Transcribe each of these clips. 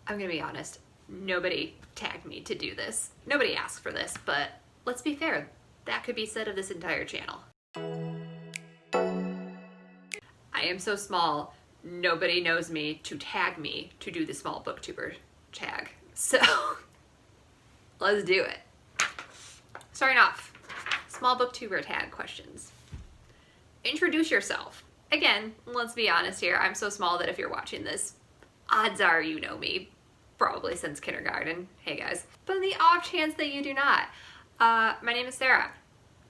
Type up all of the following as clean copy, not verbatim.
I'm gonna be honest, nobody tagged me to do this. Nobody asked for this, but let's be fair, that could be said of this entire channel. I am so small, nobody knows me to tag me to do the small booktuber tag. So let's do it. Starting off, small booktuber tag questions. Introduce yourself. Again, let's be honest here, I'm so small that if you're watching this, odds are you know me, probably since kindergarten. Hey guys. But in the off chance that you do not, my name is Sarah.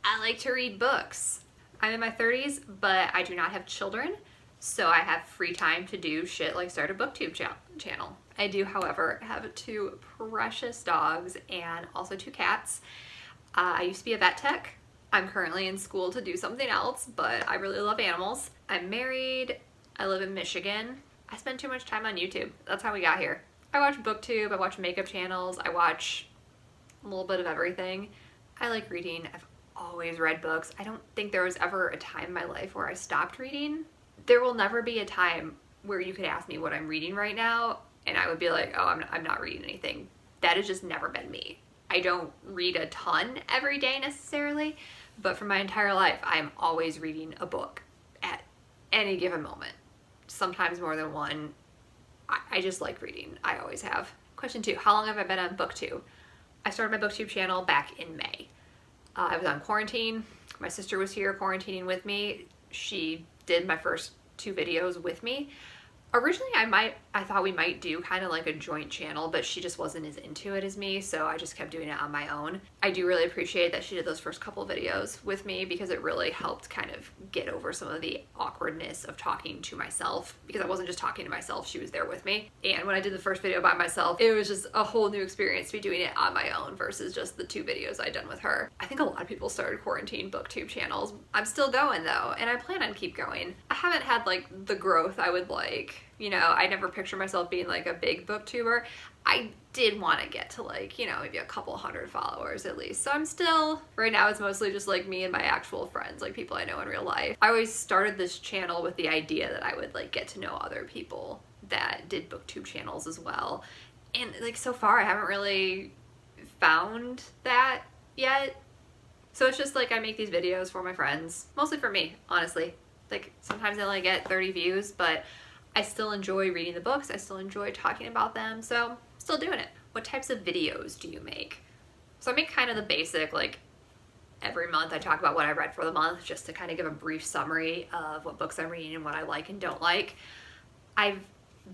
I like to read books. I'm in my 30s, but I do not have children, so I have free time to do shit like start a Booktube channel. I do, however, have 2 precious dogs and also 2 cats. I used to be a vet tech. I'm currently in school to do something else, but I really love animals. I'm married. I live in Michigan. I spend too much time on YouTube. That's how we got here. I watch Booktube, I watch makeup channels, I watch a little bit of everything. I like reading. I've always read books. I don't think there was ever a time in my life where I stopped reading. There will never be a time where you could ask me what I'm reading right now and I would be like, oh, I'm not reading anything. That has just never been me. I don't read a ton every day necessarily, but for my entire life, I'm always reading a book at any given moment. Sometimes more than one. I just like reading. I always have. Question 2, how long have I been on Booktube? I started my Booktube channel back in May. I was on quarantine. My sister was here quarantining with me. She did my first 2 videos with me. Originally, I thought we might do kind of like a joint channel, but she just wasn't as into it as me, so I just kept doing it on my own. I do really appreciate that she did those first couple videos with me because it really helped kind of get over some of the awkwardness of talking to myself, because I wasn't just talking to myself, she was there with me. And when I did the first video by myself, it was just a whole new experience to be doing it on my own versus just the 2 videos I'd done with her. I think a lot of people started quarantine Booktube channels. I'm still going though, and I plan on keep going. I haven't had like the growth I would like. You know, I never pictured myself being like a big booktuber. I did want to get to like, you know, maybe a couple hundred followers at least. So I'm still, right now it's mostly just like me and my actual friends, like people I know in real life. I always started this channel with the idea that I would like get to know other people that did booktube channels as well. And like so far I haven't really found that yet. So it's just like I make these videos for my friends, mostly for me, honestly. Like sometimes I only get 30 views, but I still enjoy reading the books. I still enjoy talking about them, so I'm still doing it. What types of videos do you make? So I make kind of the basic, like every month I talk about what I read for the month just to kind of give a brief summary of what books I'm reading and what I like and don't like. I've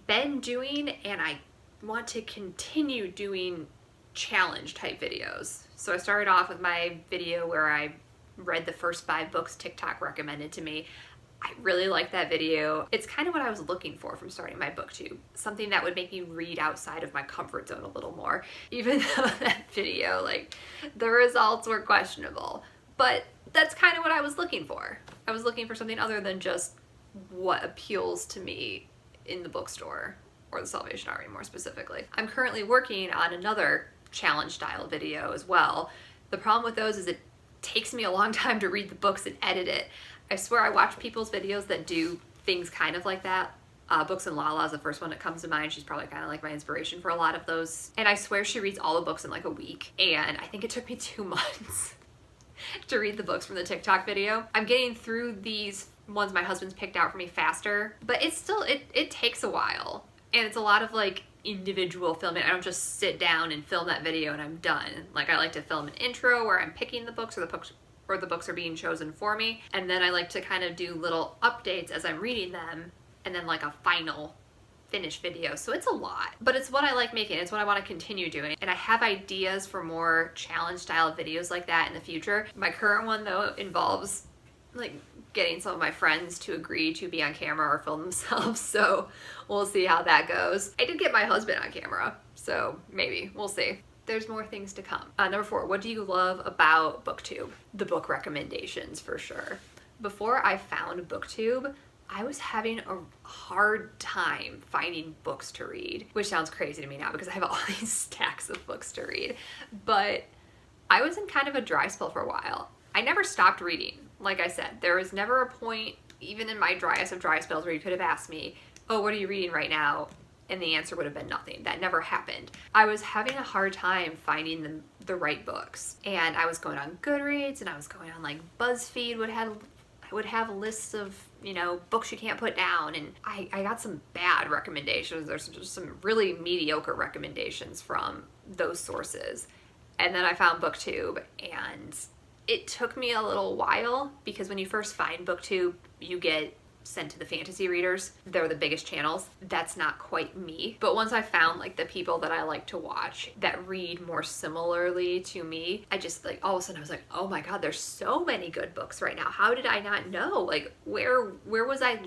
been doing, and I want to continue doing, challenge type videos. So I started off with my video where I read the first 5 books TikTok recommended to me. I really liked that video. It's kind of what I was looking for from starting my booktube. Something that would make me read outside of my comfort zone a little more. Even though that video, like, the results were questionable. But that's kind of what I was looking for. I was looking for something other than just what appeals to me in the bookstore, or the Salvation Army more specifically. I'm currently working on another challenge style video as well. The problem with those is it takes me a long time to read the books and edit it. I swear I watch people's videos that do things kind of like that. Books and Lala is the first one that comes to mind. She's probably kind of like my inspiration for a lot of those. And I swear she reads all the books in like a week. And I think it took me 2 months to read the books from the TikTok video. I'm getting through these ones my husband's picked out for me faster, but it's still, it takes a while. And it's a lot of like individual filming. I don't just sit down and film that video and I'm done. Like I like to film an intro where I'm picking the books, or the books are being chosen for me. And then I like to kind of do little updates as I'm reading them, and then like a final finished video. So it's a lot, but it's what I like making. It's what I want to continue doing. And I have ideas for more challenge style videos like that in the future. My current one though involves like getting some of my friends to agree to be on camera or film themselves. So we'll see how that goes. I did get my husband on camera, so maybe, we'll see. There's more things to come. Number 4, what do you love about Booktube? The book recommendations for sure. Before I found Booktube, I was having a hard time finding books to read, which sounds crazy to me now because I have all these stacks of books to read. But I was in kind of a dry spell for a while. I never stopped reading. Like I said, there was never a point, even in my driest of dry spells, where you could have asked me, oh, what are you reading right now? And the answer would have been nothing. That never happened. I was having a hard time finding the right books. And I was going on Goodreads and I was going on like BuzzFeed would have lists of, you know, books you can't put down. And I got some bad recommendations. There's just some really mediocre recommendations from those sources. And then I found Booktube, and it took me a little while because when you first find Booktube, you get sent to the fantasy readers. They're the biggest channels. That's not quite me. But once I found like the people that I like to watch that read more similarly to me, I just like all of a sudden I was like, oh my God, there's so many good books right now. How did I not know? Like where was I?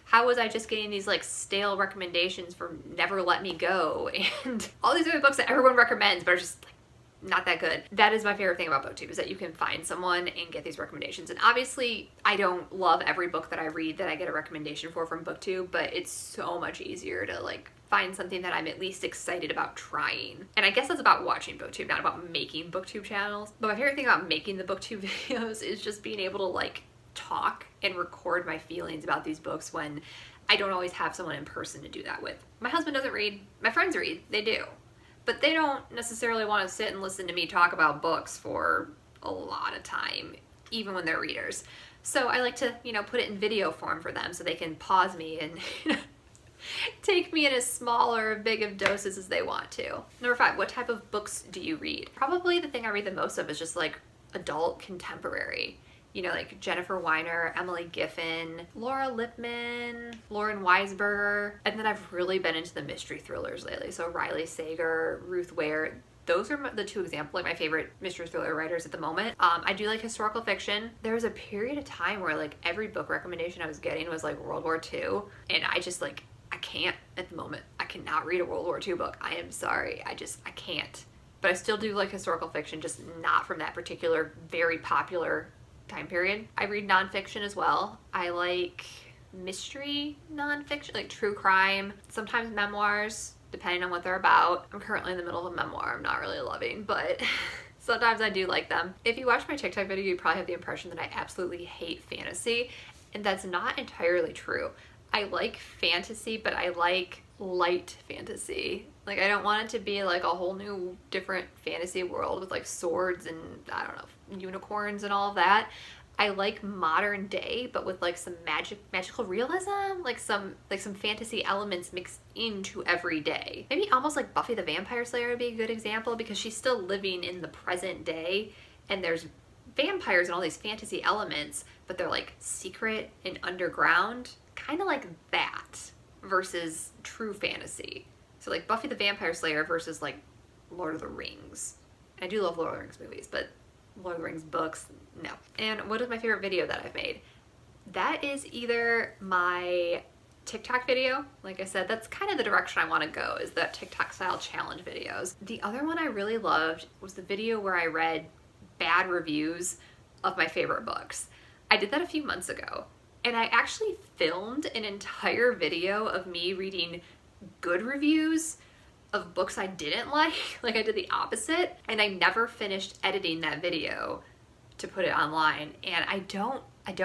How was I just getting these like stale recommendations from Never Let Me Go and all these other books that everyone recommends but are just like not that good? That is my favorite thing about Booktube, is that you can find someone and get these recommendations. And obviously I don't love every book that I read that I get a recommendation for from Booktube, but it's so much easier to like find something that I'm at least excited about trying. And I guess that's about watching Booktube, not about making Booktube channels. But my favorite thing about making the Booktube videos is just being able to like talk and record my feelings about these books when I don't always have someone in person to do that with. My husband doesn't read. My friends read. They do. But they don't necessarily want to sit and listen to me talk about books for a lot of time, even when they're readers. So I like to, you know, put it in video form for them so they can pause me and take me in as small or big of doses as they want to. Number 5, what type of books do you read? Probably the thing I read the most of is just like adult contemporary. You know, like Jennifer Weiner, Emily Giffin, Laura Lippman, Lauren Weisberger. And then I've really been into the mystery thrillers lately. So Riley Sager, Ruth Ware. Those are the 2 examples, like my favorite mystery thriller writers at the moment. I do like historical fiction. There was a period of time where like every book recommendation I was getting was like World War II. And I just like, I can't at the moment. I cannot read a World War II book. I am sorry. I can't. But I still do like historical fiction, just not from that particular very popular time period. I read nonfiction as well. I like mystery nonfiction, like true crime, sometimes memoirs, depending on what they're about. I'm currently in the middle of a memoir I'm not really loving, but sometimes I do like them. If you watch my TikTok video, you probably have the impression that I absolutely hate fantasy, and that's not entirely true. I like fantasy, but I like light fantasy. Like I don't want it to be like a whole new different fantasy world with like swords and I don't know, unicorns and all of that. I like modern day, but with like some magical realism, like some fantasy elements mixed into every day. Maybe almost like Buffy the Vampire Slayer would be a good example, because she's still living in the present day and there's vampires and all these fantasy elements, but they're like secret and underground, kind of like that versus true fantasy. So like Buffy the Vampire Slayer versus like Lord of the Rings. I do love Lord of the Rings movies, but Lord of the Rings books, no. And what is my favorite video that I've made? That is either my TikTok video. Like I said, that's kind of the direction I want to go, is that TikTok style challenge videos. The other one I really loved was the video where I read bad reviews of my favorite books. I did that a few months ago, and I actually filmed an entire video of me reading good reviews of books I didn't like. Like I did the opposite, and I never finished editing that video to put it online, and I don't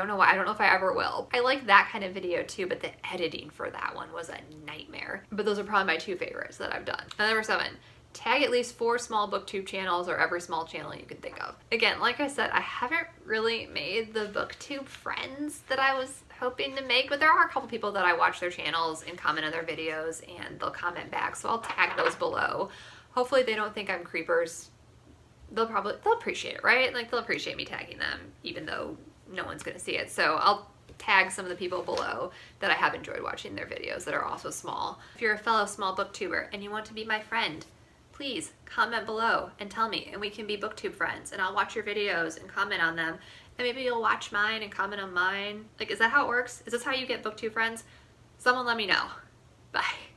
know why. I don't know if I ever will. I like that kind of video too, but the editing for that one was a nightmare. But those are probably my 2 favorites that I've done. And number 7, tag at least 4 small booktube channels, or every small channel you can think of. Again, like I said, I haven't really made the booktube friends that I was hoping to make, but there are a couple people that I watch their channels and comment on their videos, and they'll comment back, so I'll tag those below. Hopefully they don't think I'm creepers. They'll appreciate it, right? Like they'll appreciate me tagging them, even though no one's gonna see it. So I'll tag some of the people below that I have enjoyed watching their videos that are also small. If you're a fellow small booktuber and you want to be my friend, please comment below and tell me, and we can be booktube friends, and I'll watch your videos and comment on them, and maybe you'll watch mine and comment on mine. Like, is that how it works? Is this how you get booktube friends? Someone let me know. Bye.